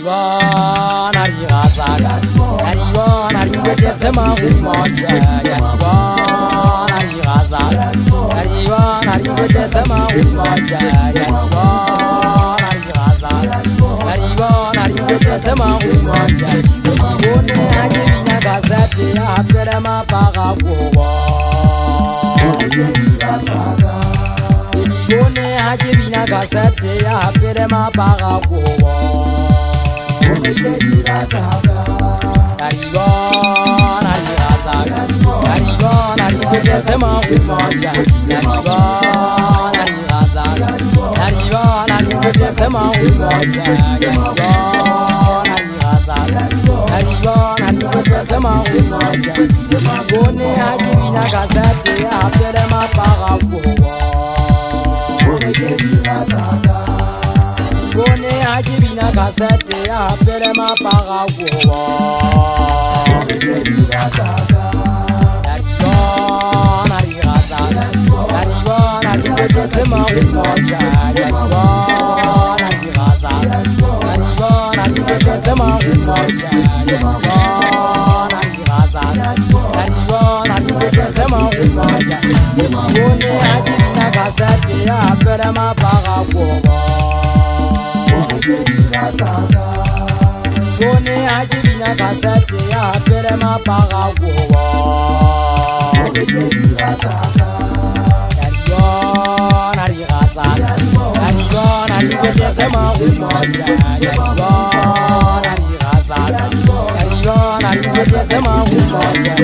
Yariwan Arigaza Yariwan Arigatema Umoja Yariwan Arigaza Yariwan Arigatema Umoja Yariwan Arigaza Yariwan Arigatema Umoja One Hajibina Gazette Abderama Pagawa One Hajibina Gazette Abderama Pagawa Yariwan Arigaza Yariwan Arigatema Umoja Yariwan Arigaza Yariwan Arigatema Umoja Yariwan Arigaza Yariwan Arigatema Umoja One Hajibina Gazette Abderama Pagawa One Hajibina Gazette Abderama Pagawa Yariwan Arigaza Yariwan Arigatema Umoja Yariwan Arigaza Yariwan Arigatema Umoja Yariwan Arigaza Yariwan Arigatema Umoja One Hajibina Gazette Abderama Pagawa One Hajibina Gazette Abderama Pagawa Yariwan Arigaza Yariwan Arigatema Umoja Yariwan Arigaza Yariwan Arigatema Umoja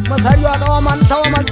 Masari wa kawa man tawa man